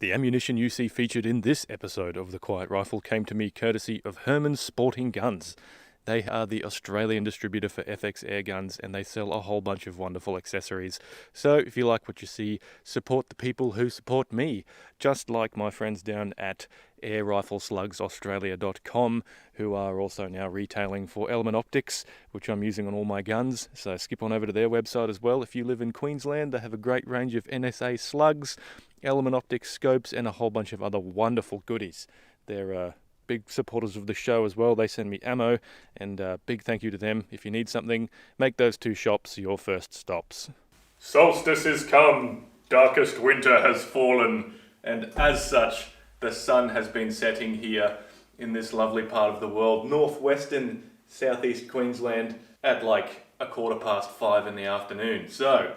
The ammunition you see featured in this episode of The Quiet Rifle came to me courtesy of Herman's Sporting Guns. They are the Australian distributor for FX air guns, and they sell a whole bunch of wonderful accessories. So if you like what you see, support the people who support me, just like my friends down at airrifleslugaustralia.com, who are also now retailing for Element Optics, which I'm using on all my guns. So skip on over to their website as well. If you live in Queensland, they have a great range of NSA slugs, Element Optics scopes, and a whole bunch of other wonderful goodies. They're big supporters of the show as well. They send me ammo, and big thank you to them. If you need something, make those two shops your first stops. Solstice is come, darkest winter has fallen, and as such, the sun has been setting here in this lovely part of the world, northwestern southeast Queensland, at like 5:15 in the afternoon. So,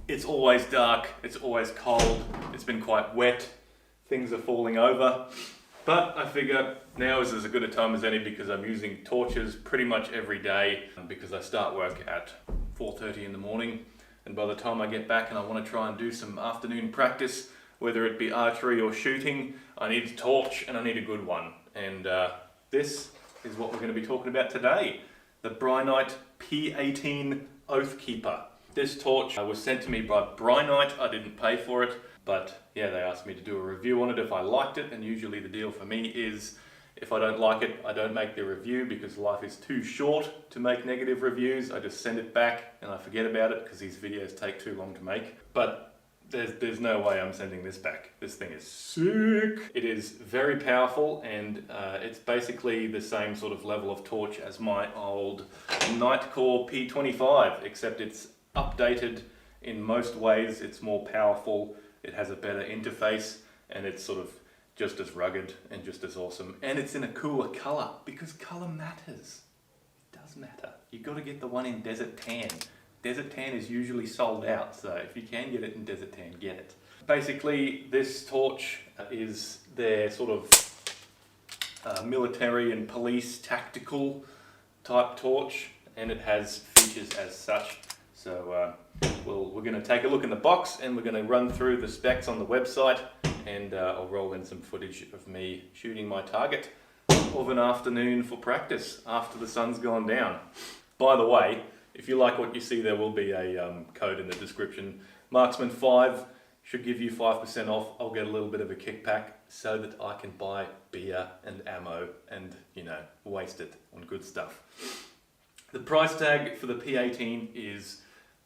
it's always dark, it's always cold, it's been quite wet, things are falling over. But I figure now is as good a time as any because I'm using torches pretty much every day because I start work at 4:30 in the morning, and by the time I get back and I want to try and do some afternoon practice, whether it be archery or shooting, I need a torch and I need a good one. And this is what we're going to be talking about today, the Brinyte PT18pro Oathkeeper. This torch was sent to me by Brinyte. I didn't pay for it. But yeah, they asked me to do a review on it if I liked it, and usually the deal for me is if I don't like it, I don't make the review because life is too short to make negative reviews. I just send it back and I forget about it because these videos take too long to make. But there's no way I'm sending this back. This thing is sick. It is very powerful, and it's basically the same sort of level of torch as my old tAcTiCaL P25, except it's updated in most ways. It's more powerful. It has a better interface, and it's sort of just as rugged and just as awesome. And it's in a cooler colour, because colour matters. It does matter. You've got to get the one in Desert Tan. Desert Tan is usually sold out, so if you can get it in Desert Tan, get it. Basically, this torch is their sort of military and police tactical type torch, and it has features as such. So we're going to take a look in the box, and we're going to run through the specs on the website, and I'll roll in some footage of me shooting my target of an afternoon for practice after the sun's gone down. By the way, if you like what you see, there will be a code in the description. Marksman5 should give you 5% off. I'll get a little bit of a kickback so that I can buy beer and ammo and, waste it on good stuff. The price tag for the P18 is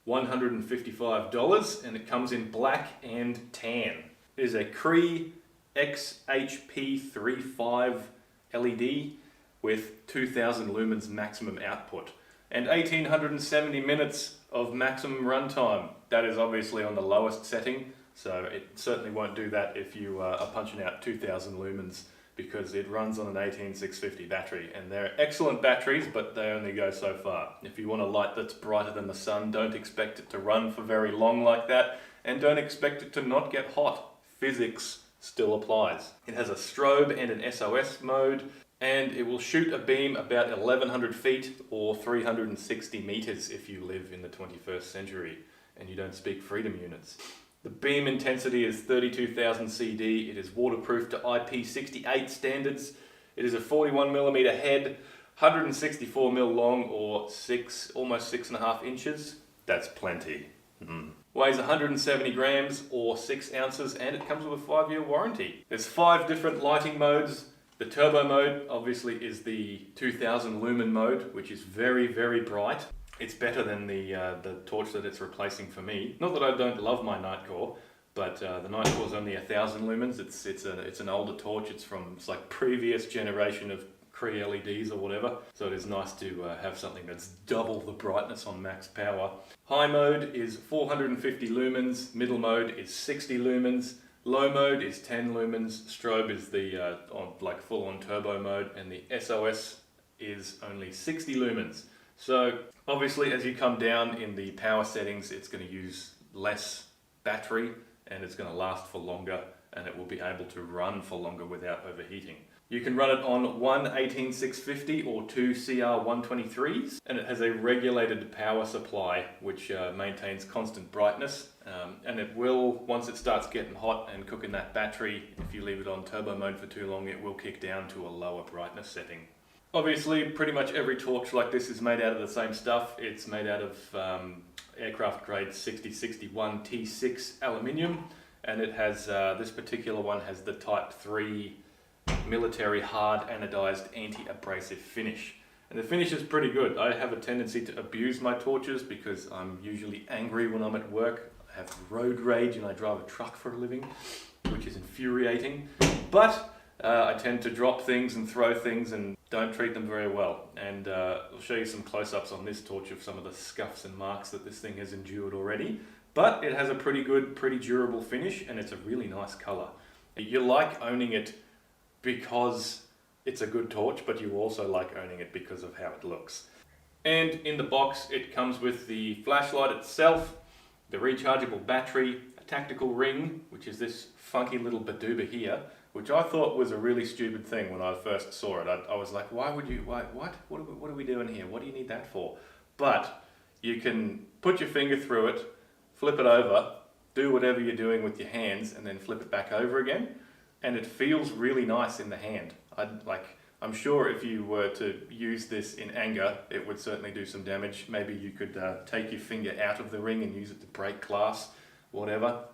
$155, and it comes in black and tan. It is a Cree XHP35 LED with 2000 lumens maximum output and 1870 minutes of maximum runtime. That is obviously on the lowest setting, so it certainly won't do that if you are punching out 2000 lumens, because it runs on an 18650 battery, and they're excellent batteries, but they only go so far. If you want a light that's brighter than the sun, don't expect it to run for very long like that, and don't expect it to not get hot. Physics still applies. It has a strobe and an SOS mode, and it will shoot a beam about 1100 feet or 360 meters if you live in the 21st century and you don't speak freedom units. The beam intensity is 32,000 CD. It is waterproof to IP68 standards. It is a 41mm head, 164mm long, or almost 6.5 inches. That's plenty. Weighs 170 grams or 6 ounces, and it comes with a 5-year warranty. There's 5 different lighting modes. The turbo mode obviously is the 2000 lumen mode, which is very, very bright. It's better than the torch that it's replacing for me. Not that I don't love my tAcTiCaL, but the tAcTiCaL is only 1000 lumens. It's an older torch. It's like previous generation of Cree LEDs or whatever. So it is nice to have something that's double the brightness on max power. High mode is 450 lumens. Middle mode is 60 lumens. Low mode is 10 lumens. Strobe is the full-on turbo mode, and the SOS is only 60 lumens. So obviously, as you come down in the power settings, it's going to use less battery and it's going to last for longer, and it will be able to run for longer without overheating. You can run it on one 18650 or two CR123s, and it has a regulated power supply which maintains constant brightness, and it will, once it starts getting hot and cooking that battery, if you leave it on turbo mode for too long, it will kick down to a lower brightness setting. Obviously, pretty much every torch like this is made out of the same stuff. It's made out of aircraft grade 6061 T6 aluminium, and it has, this particular one has the Type 3 military hard anodized anti-abrasive finish. And the finish is pretty good. I have a tendency to abuse my torches because I'm usually angry when I'm at work. I have road rage and I drive a truck for a living, which is infuriating. But I tend to drop things and throw things and don't treat them very well. And I'll show you some close-ups on this torch of some of the scuffs and marks that this thing has endured already. But it has a pretty good, pretty durable finish, and it's a really nice color. You like owning it because it's a good torch, but you also like owning it because of how it looks. And in the box, it comes with the flashlight itself, the rechargeable battery, a tactical ring, which is this funky little badooba here, which I thought was a really stupid thing when I first saw it. I was like, why would you, what are we doing here? What do you need that for? But you can put your finger through it, flip it over, do whatever you're doing with your hands, and then flip it back over again. And it feels really nice in the hand. I'm sure if you were to use this in anger, it would certainly do some damage. Maybe you could take your finger out of the ring and use it to break glass, whatever.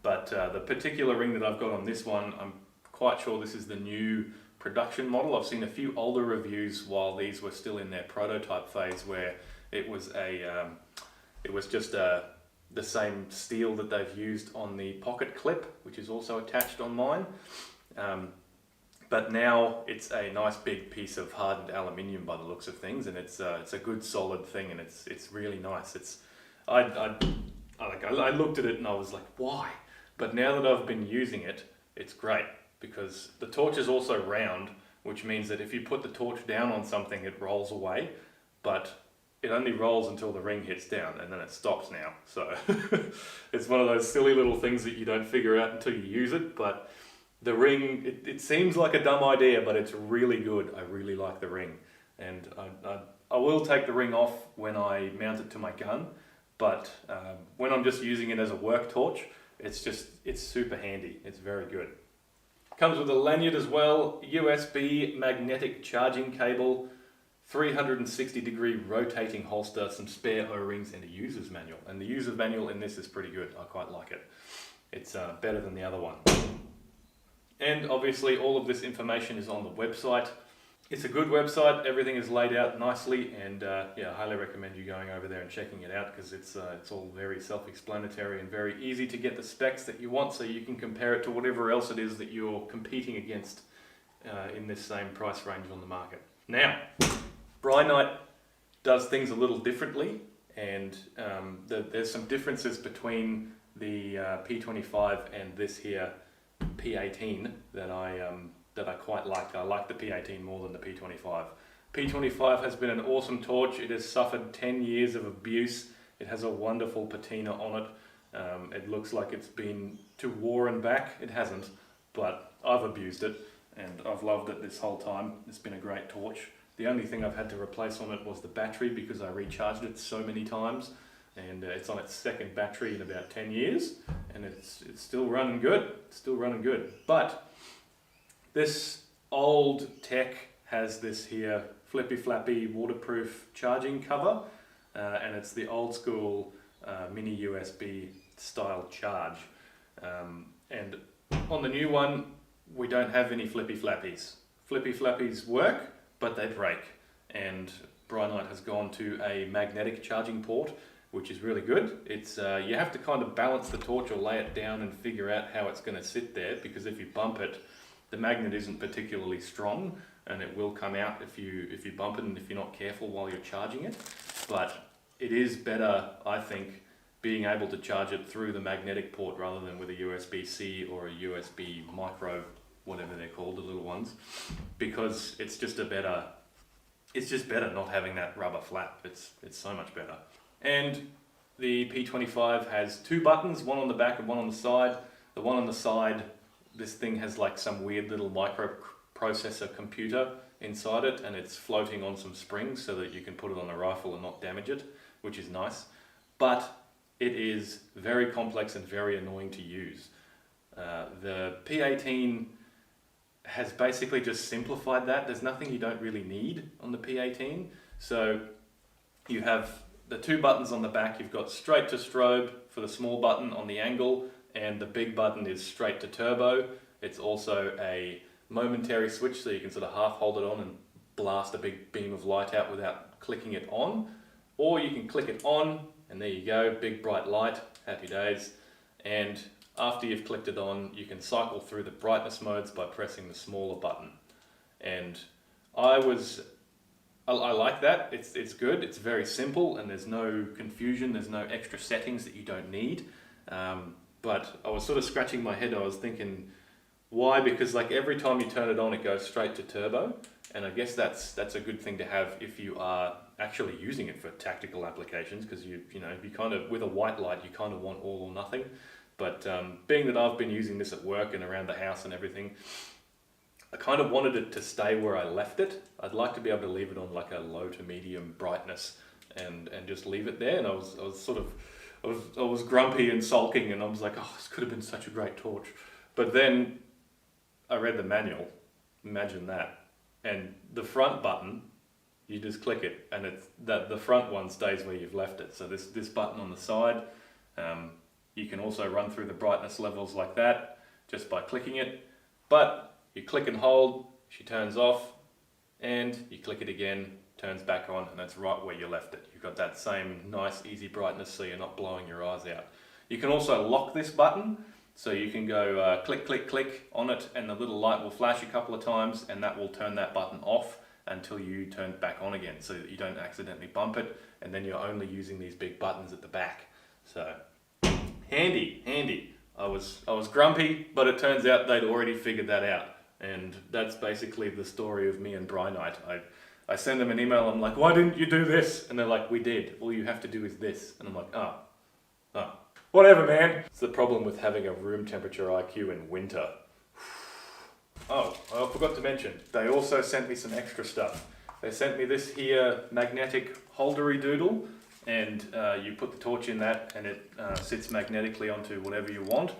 But the particular ring that I've got on this one, I'm quite sure this is the new production model. I've seen a few older reviews while these were still in their prototype phase where it was just the same steel that they've used on the pocket clip, which is also attached on mine. But now it's a nice big piece of hardened aluminium by the looks of things, and it's a good solid thing, and it's really nice. I looked at it and I was like, why? But now that I've been using it, it's great because the torch is also round, which means that if you put the torch down on something, it rolls away, but it only rolls until the ring hits down and then it stops now. So it's one of those silly little things that you don't figure out until you use it. But the ring, it seems like a dumb idea, but it's really good. I really like the ring. And I will take the ring off when I mount it to my gun. But when I'm just using it as a work torch, it's super handy. It's very good. Comes with a lanyard as well, USB magnetic charging cable, 360-degree rotating holster, some spare O-rings, and a user's manual. And the user's manual in this is pretty good. I quite like it. It's better than the other one. And obviously all of this information is on the website. It's a good website. Everything is laid out nicely, and yeah, I highly recommend you going over there and checking it out because it's all very self-explanatory and very easy to get the specs that you want, so you can compare it to whatever else it is that you're competing against in this same price range on the market. Now, Brinyte does things a little differently, and there's some differences between the P25 and this here P18 that I quite like. I like the P18 more than the P25. P25 has been an awesome torch. It has suffered 10 years of abuse. It has a wonderful patina on it. It looks like it's been to war and back. It hasn't, but I've abused it and I've loved it this whole time. It's been a great torch. The only thing I've had to replace on it was the battery because I recharged it so many times, and it's on its second battery in about 10 years, and it's still running good. It's still running good. But this old tech has this here flippy flappy waterproof charging cover, and it's the old school mini USB style charge. And on the new one, we don't have any flippy flappies. Flippy flappies work, but they break. And Brinyte has gone to a magnetic charging port, which is really good. It's you have to kind of balance the torch or lay it down and figure out how it's going to sit there, because if you bump it, the magnet isn't particularly strong and it will come out if you bump it and if you're not careful while you're charging it. But it is better, I think, being able to charge it through the magnetic port rather than with a USB-C or a USB micro, whatever they're called, the little ones, because it's just better not having that rubber flap. It's so much better. And The P25 has two buttons, one on the back and one on the side. The one on the side, this thing has like some weird little microprocessor computer inside it, and it's floating on some springs so that you can put it on a rifle and not damage it, which is nice. But it is very complex and very annoying to use. The P18 has basically just simplified that. There's nothing you don't really need on the P18. So you have the two buttons on the back. You've got straight to strobe for the small button on the angle, and the big button is straight to turbo. It's also a momentary switch, so you can sort of half hold it on and blast a big beam of light out without clicking it on. Or you can click it on, and there you go, big bright light, happy days. And after you've clicked it on, you can cycle through the brightness modes by pressing the smaller button. And I like that. It's good, it's very simple, and there's no confusion, there's no extra settings that you don't need. But I was sort of scratching my head. I was thinking, why? Because like every time you turn it on, it goes straight to turbo, and I guess that's a good thing to have if you are actually using it for tactical applications, because you kind of, with a white light, you kind of want all or nothing. But being that I've been using this at work and around the house and everything, I kind of wanted it to stay where I left it. I'd like to be able to leave it on like a low to medium brightness and just leave it there. And I was grumpy and sulking, and I was like, oh, this could have been such a great torch. But then I read the manual, imagine that. And the front button, you just click it, and the front one stays where you've left it. So this button on the side, you can also run through the brightness levels like that just by clicking it. But you click and hold, she turns off, and you click it again, turns back on, and that's right where you left it. You've got that same nice easy brightness, so you're not blowing your eyes out. You can also lock this button, so you can go click, click, click on it, and the little light will flash a couple of times, and that will turn that button off until you turn it back on again, so that you don't accidentally bump it, and then you're only using these big buttons at the back. So handy, handy. I was grumpy, but it turns out they'd already figured that out. And that's basically the story of me and Brinyte. I send them an email, I'm like, why didn't you do this? And they're like, we did. All you have to do is this. And I'm like, oh, whatever, man. It's the problem with having a room temperature IQ in winter. Oh, I forgot to mention, they also sent me some extra stuff. They sent me this here magnetic holdery doodle, and you put the torch in that, and it sits magnetically onto whatever you want.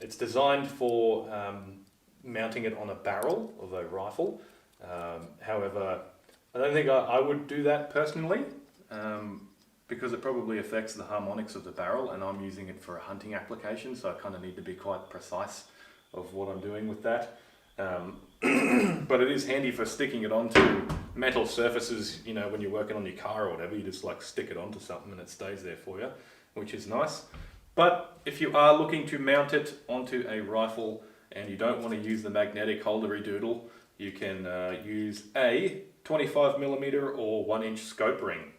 It's designed for mounting it on a barrel of a rifle. However, I don't think I would do that personally, because it probably affects the harmonics of the barrel, and I'm using it for a hunting application, so I kind of need to be quite precise of what I'm doing with that. But it is handy for sticking it onto metal surfaces, you know, when you're working on your car or whatever, you just like stick it onto something and it stays there for you, which is nice. But if you are looking to mount it onto a rifle and you don't want to use the magnetic holdery doodle, you can use a 25mm or 1-inch scope ring,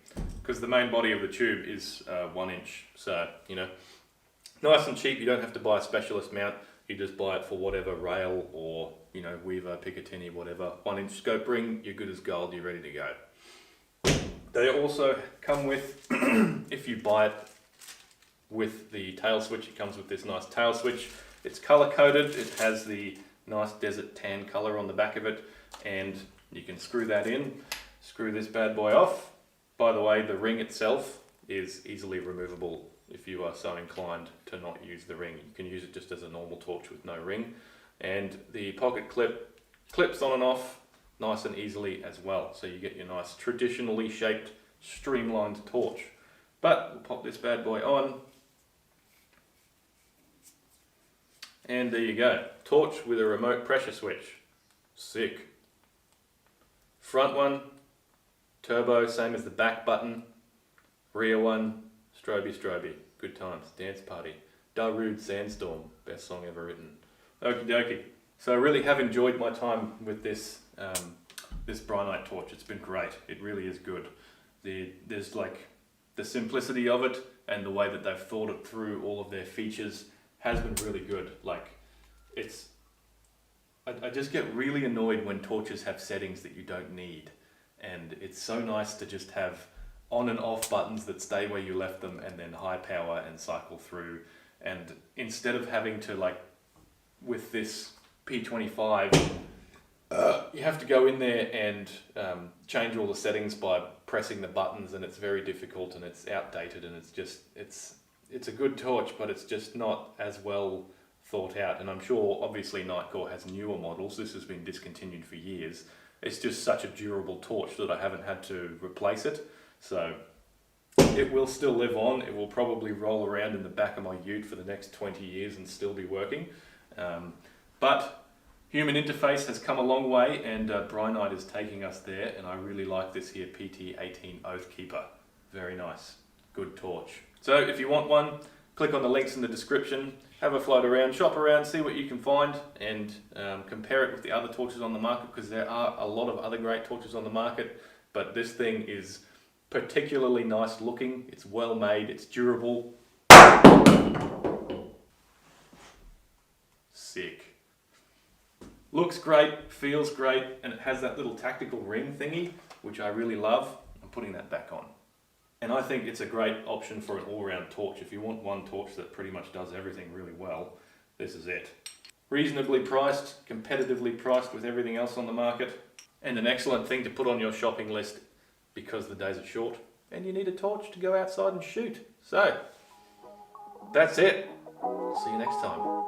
because the main body of the tube is 1 inch. So, you know, nice and cheap. You don't have to buy a specialist mount. You just buy it for whatever rail or, you know, Weaver, Picatinny, whatever. 1-inch scope ring, you're good as gold, you're ready to go. They also come with, if you buy it with the tail switch, it comes with this nice tail switch. It's color coded, it has the nice desert tan color on the back of it, and you can screw that in, screw this bad boy off. By the way, the ring itself is easily removable if you are so inclined to not use the ring. You can use it just as a normal torch with no ring. And the pocket clip clips on and off nice and easily as well. So you get your nice traditionally shaped, streamlined torch. But we'll pop this bad boy on. And there you go. Torch with a remote pressure switch. Sick. Front one, turbo, same as the back button. Rear one, stroby stroby. Good times. Dance party. Darude Sandstorm. Best song ever written. Okie dokie. So I really have enjoyed my time with this this Brinyte torch. It's been great. It really is good. There's like the simplicity of it and the way that they've thought it through all of their features has been really good. Like, it's, I just get really annoyed when torches have settings that you don't need, and it's so nice to just have on and off buttons that stay where you left them, and then high power and cycle through. And instead of having to, like with this P25, you have to go in there and change all the settings by pressing the buttons, and it's very difficult and it's outdated, and it's a good torch, but it's just not as well thought out. And I'm sure obviously Nitecore has newer models. This has been discontinued for years. It's just such a durable torch that I haven't had to replace it. So it will still live on. It will probably roll around in the back of my ute for the next 20 years and still be working. But human interface has come a long way, and Brinyte is taking us there, and I really like this here PT18pro Oathkeeper. Very nice, good torch. So if you want one, click on the links in the description, have a float around, shop around, see what you can find, and compare it with the other torches on the market, because there are a lot of other great torches on the market, but this thing is particularly nice looking, it's well made, it's durable. Sick. Looks great, feels great, and it has that little tactical ring thingy, which I really love. I'm putting that back on. And I think it's a great option for an all-round torch. If you want one torch that pretty much does everything really well, this is it. Reasonably priced, competitively priced with everything else on the market, and an excellent thing to put on your shopping list because the days are short and you need a torch to go outside and shoot. So, that's it. See you next time.